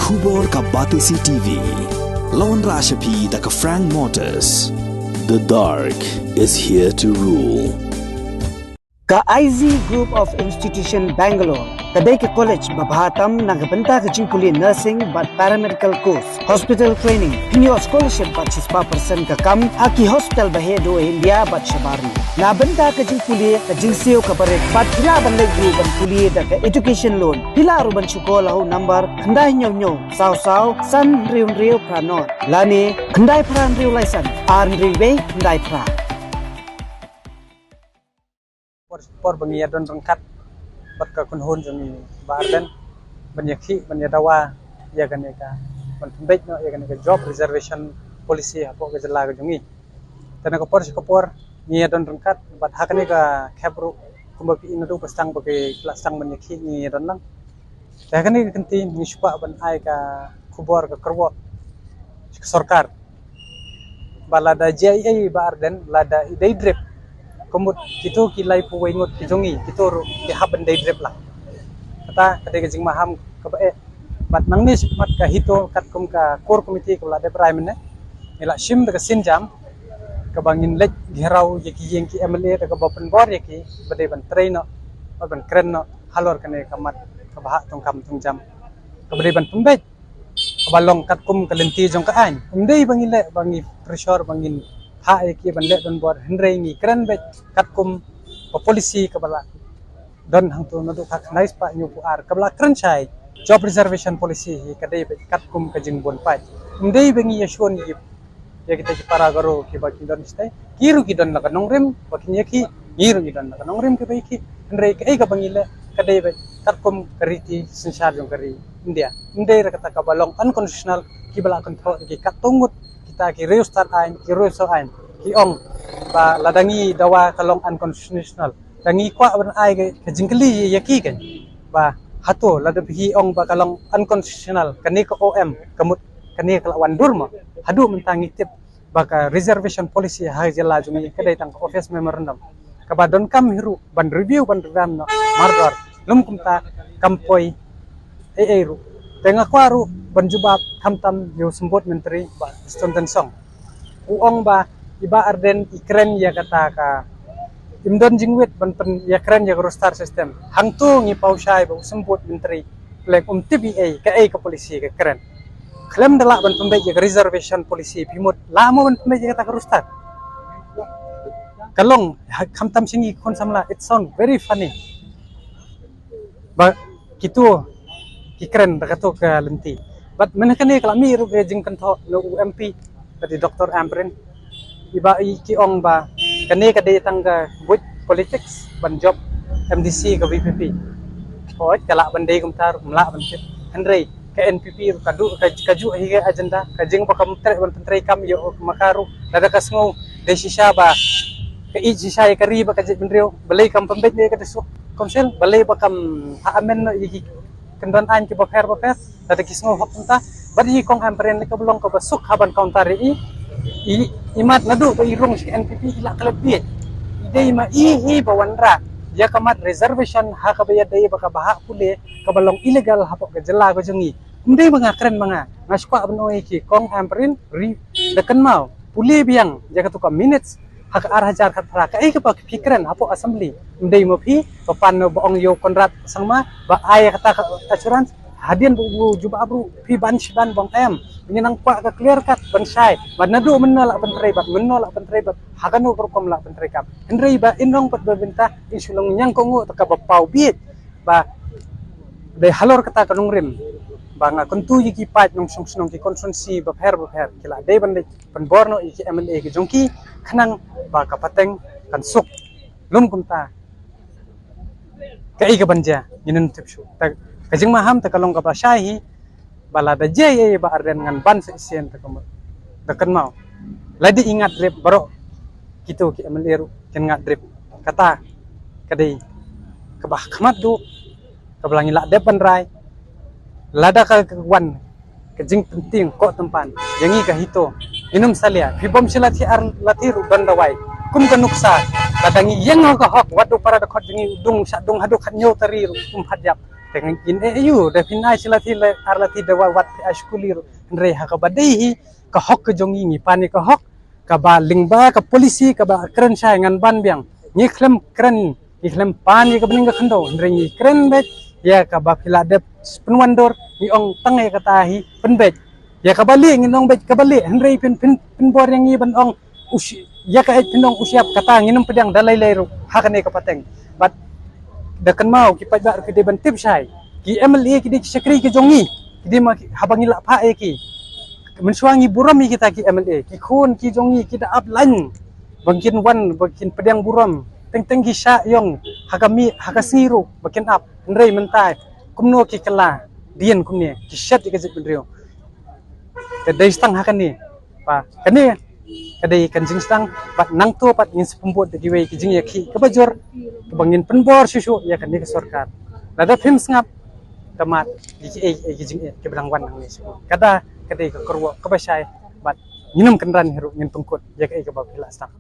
Khubor ka Batisi TV. Lawan Rashapi da ka Frank Motors. The dark is here to rule. Ka IZ Group of Institution Bangalore, kadai ke college babhatam nagbenta ke jingkuli nursing but paramedical course, hospital training, pinyo scholarship but 6% ka kam, aki hospital bahedo India but shabarni. Nabenta ke jingkuli ke jingsio ka barek, but pila bandai group ban kuli da ke education loan, pila ruban syukola hu number, kandai nyo saw san riu pranot, lani kandai pran riu license, arn riu kandai pra. Por bangia don rangkat berka kunhun jami barden banyaki banyadawa ya ganeka penbek no ya ganeka job reservation policy apo ke jela ke jungi tanaka por nia don rangkat bat hakane ka khabru kumbapi inadu pastang bagi plasang banyaki ni don lang hakane kenti nispa ban ai ka khubor ka kerwo sarkar balada JIA barden lada idai drip kumut kito kilai puwai ngot kijongi kito ki haban day drip lah kata kadai kajing maham kabae bat nangni mat ka hito kat kum ka core committee ka lade prime ne ila shim da sinjam ka bangin lek gherau yeki yengki MLA da ka bopen bor yeki badai ban train no ban kren no halor kane kamat ka baha tong kam tong jam ka badai ban pembek ka balong kat kum ka lenti jong ka an umdei bangile bangi pressure bangin ha eki banle don bor henrei ngi kren bet katkum polisi kabala don hangtu nadu khak nais pa nyu puar kabala kren chai job reservation policy hi kadai bet katkum kajing bon pai umdei bengi yashon yi ya kita ki para garo ki baki don stai kiru ki don la kanongrem baki yeki kiru ki don la kanongrem ke baiki henrei ke ka bangile kadai bet katkum kariti sensar jong kari India umdei ra kata kabalong unconstitutional ki bala kontrol ki katungut kita ki reus start ain ki reus so ain ki ong ba ladangi dawa kalong unconstitutional dangi kwa ban ai ke jingkeli yaki kan ba hato ladab hi ong ba kalong unconstitutional kani ko OM kamut kani kala wandur ma hadu mentangi tip ba ka reservation policy ha jela jumi kedai tang office memorandum ka ba don kam hiru ban review ban ram no mardor lum kumta kampoi ru tengah kwaru banjubab hamtam yo sembut menteri ba stonten song uong ba iba arden ikren ya kata ka imdon jingwit ban pen ya kren ya star system hangtu ngi pausai ba sembut menteri lek TBA ka ka polisi ka kren klem dala ban pembek ya reservation policy pimut lamo ban pembek ya kata star kalong hamtam singi kon samla it sound very funny ba kitu kikren rakato ka lenti but menakani kalami ru jing kanto no UMP tadi Dr. Amrin iba ki ong ba kani kadai tangga buat politics ban job MDC ka VPP oh kala bandai kumtar mla ban Henry ka NPP kadu kaju higa agenda kajing pa kamtre ban pentrai kam yo makaru dada kasngo desisya ba ka ijisya ka riba ka benrio balai kam pembet ni ka desu konsel balai ba kam amen no yiki kendon an ki baper dada kisngo hok tenta badi kong amperen ka belong ka basuk haban counter imat nadu ka irong si NPP ila kalabit idai ma ihi bawanra ya kamat reservation ha ka bayad dai baka baha pule ka balong illegal hapok ka jela ko jungi umdai mga kren mga ngaskwa abnoy ki kong amperen ri dekan mau pule biang ja ka minutes hak arhajar khatra ka ka pak fikran hapo assembly umdai mo phi papan no boong yo konrat sangma ba ay kata assurance hadian bu juba abru fi ban bang em minang pa ka clear cut bansai banadu menolak pentrai bat hakanu prokom la pentrai kap henry ba inong pat babenta insulong nyang kongo taka bapau biet ba de halor kata kanung rim ba nga kontu yiki pat nong song ki konsensi ba pher kila de bande penborno iki MLA ki jongki khanang ba kapateng kan suk lum kumta kai ka banja yinen tipsu kajing maham ta kalong ka pasyahi balada jay ba arden ngan ban sa isyen ta kamo dakan mau ladi ingat drip baro kito ki amaleru ken ngat drip kata kadai kabah kamat du kabelangi la depan rai lada ka wan kajing penting ko tempan yangi ka hito inum salia bibom silat si ar latiru bandawai kum kanuksa ladangi yang ka hok wadu para da khot jingi dung sa dung hadu khanyo tari kum hadjap dengan in eu definai silati le arlati dewa wat ashkulir ndre ha ka badai ka hok ke jongi ni pani ka hok ka ba lingba ka polisi ka ba kren sai ngan ban biang ni klem kren ni klem pani ka bening ka khando ndre ni kren bet ya ka ba phila de penwandor ni ong tangai ka tahi penbet ya ka bali ngin ong bet ka bali ndre pin bor yang ni ban ong ya ka pinong usiap kata nginum pedang dalai leru hakane ka pateng but dakan mau ki pajak ke de bantip sai ki MLA ki de sekri ki jongi ki de ma habangi la pha e ki mensuangi buram kita ki MLA ki khun ki jongi ki da up lan bangkin wan bangkin pedang buram teng ki sha yong hakami hakasiru bangkin up ndrei mentai kumno ki kala dien kumne ki shat ki jit bendrio ke dai stang hakani pa kani kadai kan jing stang pat nang to pat ngin sepembot di wei ki jing ya ki kebajor kebangin penbor susu ya kan ni ke sorkar lada film ngap tamat ki jing ke belangwan nang ni kada kadai ke korwo ke basai bat nginum kenran heru ngin tungkut ya ke bab stang